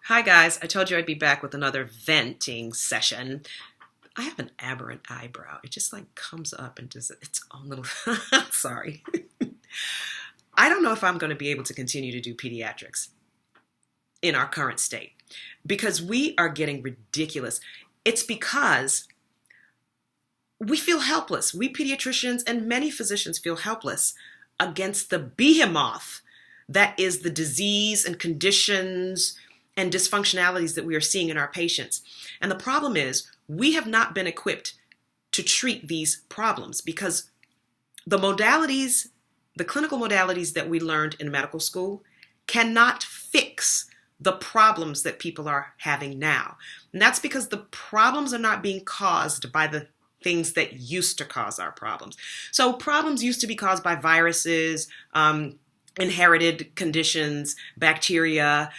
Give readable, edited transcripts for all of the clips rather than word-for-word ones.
Hi guys, I told you I'd be back with another venting session. I have an aberrant eyebrow. It just like comes up and does its own little, sorry. I don't know if I'm going to be able to continue to do pediatrics in our current state because we are getting ridiculous. It's because we feel helpless. We pediatricians and many physicians feel helpless against the behemoth that is the disease and conditions and dysfunctionalities that we are seeing in our patients. And the problem is we have not been equipped to treat these problems because the modalities, the clinical modalities that we learned in medical school cannot fix the problems that people are having now. And that's because the problems are not being caused by the things that used to cause our problems. So problems used to be caused by viruses, inherited conditions, bacteria,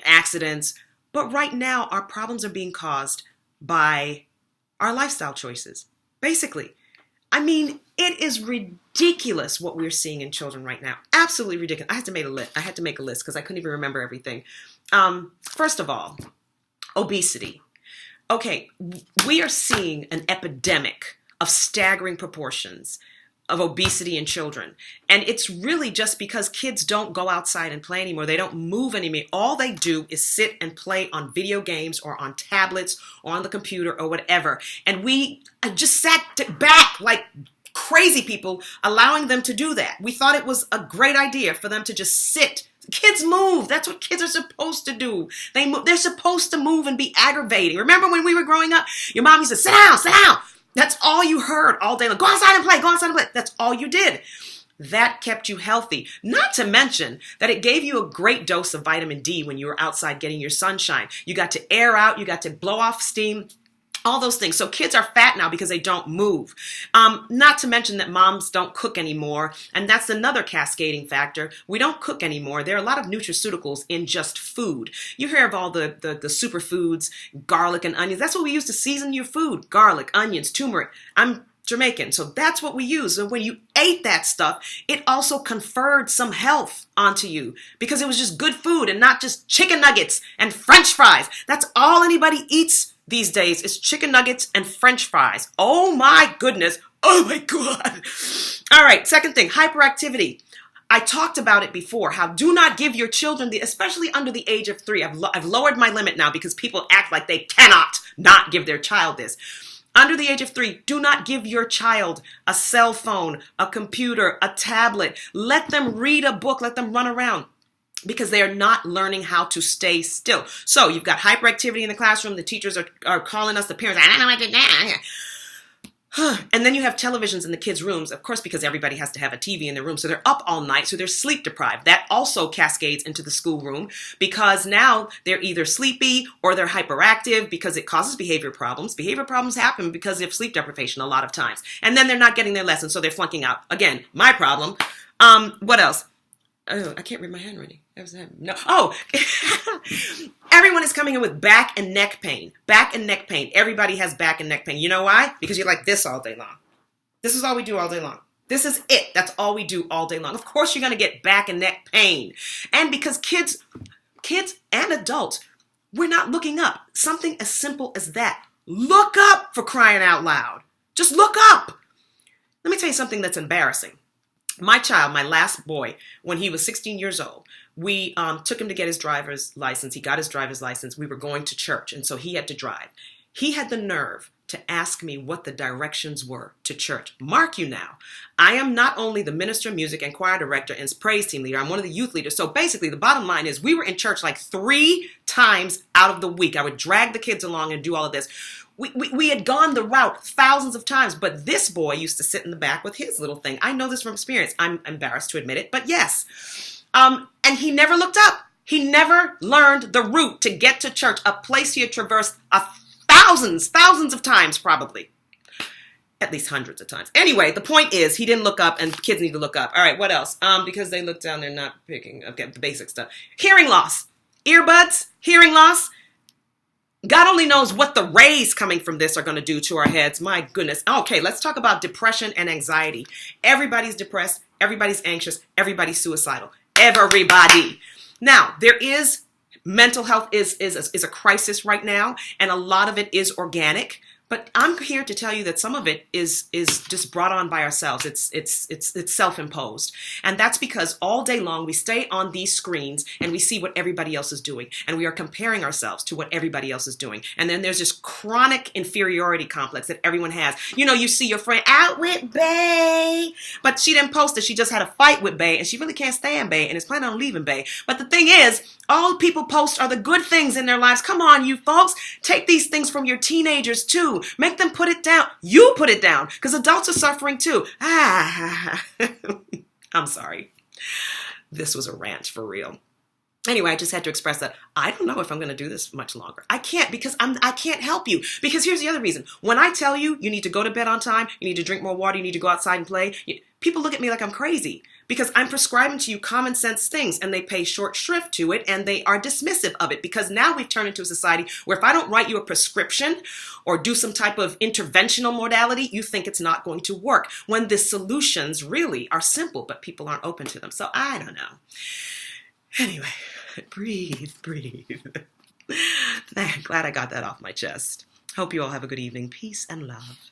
accidents. But right now, our problems are being caused by our lifestyle choices. Basically, I mean, it is ridiculous what we're seeing in children right now. Absolutely ridiculous. I had to make a list because I couldn't even remember everything. First of all, obesity. Okay, we are seeing an epidemic of staggering proportions of obesity in children. And it's really just because kids don't go outside and play anymore. They don't move anymore. All they do is sit and play on video games or on tablets or on the computer or whatever. And we just sat back like crazy people allowing them to do that. We thought it was a great idea for them to just sit. Kids move. That's what kids are supposed to do. They move. They're supposed to move and be aggravating. Remember when we were growing up? Your mom used to sit down, sit down. That's all you heard all day long. Go outside and play, go outside and play. That's all you did. That kept you healthy. Not to mention that it gave you a great dose of vitamin D when you were outside getting your sunshine. You got to air out, you got to blow off steam, all those things. So kids are fat now because they don't move. Not to mention that moms don't cook anymore. And that's another cascading factor. We don't cook anymore. There are a lot of nutraceuticals in just food. You hear of all the superfoods, garlic and onions. That's what we use to season your food. Garlic, onions, turmeric. I'm Jamaican, so that's what we use. And when you ate that stuff, it also conferred some health onto you because it was just good food and not just chicken nuggets and French fries. That's all anybody eats these days is chicken nuggets and French fries. Oh my goodness. Oh my God. All right. Second thing, hyperactivity. I talked about it before, how do not give your children, especially under the age of 3. I've lowered my limit now because people act like they cannot not give their child this. Under the age of 3, do not give your child a cell phone, a computer, a tablet. Let them read a book. Let them run around. Because they are not learning how to stay still. So you've got hyperactivity in the classroom. The teachers are calling us, the parents, I don't know what to do. And then you have televisions in the kids' rooms, of course, because everybody has to have a TV in their room. So they're up all night, so they're sleep deprived. That also cascades into the schoolroom because now they're either sleepy or they're hyperactive because it causes behavior problems. Behavior problems happen because of sleep deprivation a lot of times. And then they're not getting their lessons, so they're flunking out. Again, my problem. What else? Oh, I can't read my handwriting. No. Oh, everyone is coming in with back and neck pain. Back and neck pain. Everybody has back and neck pain. You know why? Because you're like this all day long. This is all we do all day long. This is it. That's all we do all day long. Of course, you're going to get back and neck pain. And because kids and adults, we're not looking up. Something as simple as that. Look up, for crying out loud. Just look up. Let me tell you something that's embarrassing. My child, my last boy, when he was 16 years old, we took him to get his driver's license. He got his driver's license. We were going to church, and so he had to drive. He had the nerve to ask me what the directions were to church. Mark you now, I am not only the minister of music and choir director and praise team leader, I'm one of the youth leaders. So basically, the bottom line is we were in church like 3 times out of the week. I would drag the kids along and do all of this. We had gone the route thousands of times, but this boy used to sit in the back with his little thing. I know this from experience. I'm embarrassed to admit it, but yes. And he never looked up. He never learned the route to get to church, a place he had traversed thousands of times probably. At least hundreds of times. Anyway, the point is he didn't look up and kids need to look up. All right, what else? Because they look down, they're not picking up the basic stuff. Hearing loss. Earbuds, hearing loss. God only knows what the rays coming from this are going to do to our heads. My goodness. Okay, let's talk about depression and anxiety. Everybody's depressed. Everybody's anxious. Everybody's suicidal. Everybody. Now, there is Mental health is a crisis right now, and a lot of it is organic. But I'm here to tell you that some of it is just brought on by ourselves. It's self-imposed. And that's because all day long we stay on these screens and we see what everybody else is doing. And we are comparing ourselves to what everybody else is doing. And then there's this chronic inferiority complex that everyone has. You know, you see your friend out with Bay, but she didn't post it. She just had a fight with Bay, and she really can't stand Bay and is planning on leaving Bay. But the thing is, all people post are the good things in their lives. Come on, you folks. Take these things from your teenagers too. Make them put it down. You put it down, because adults are suffering too. I'm sorry. This was a rant for real. Anyway, I just had to express that I don't know if I'm going to do this much longer. I can't, because I can't help you. Because here's the other reason. When I tell you you need to go to bed on time, you need to drink more water, you need to go outside and play, people look at me like I'm crazy, because I'm prescribing to you common sense things, and they pay short shrift to it, and they are dismissive of it, because now we've turned into a society where if I don't write you a prescription or do some type of interventional modality, you think it's not going to work, when the solutions really are simple, but people aren't open to them. So I don't know. Anyway, breathe. Glad I got that off my chest. Hope you all have a good evening. Peace and love.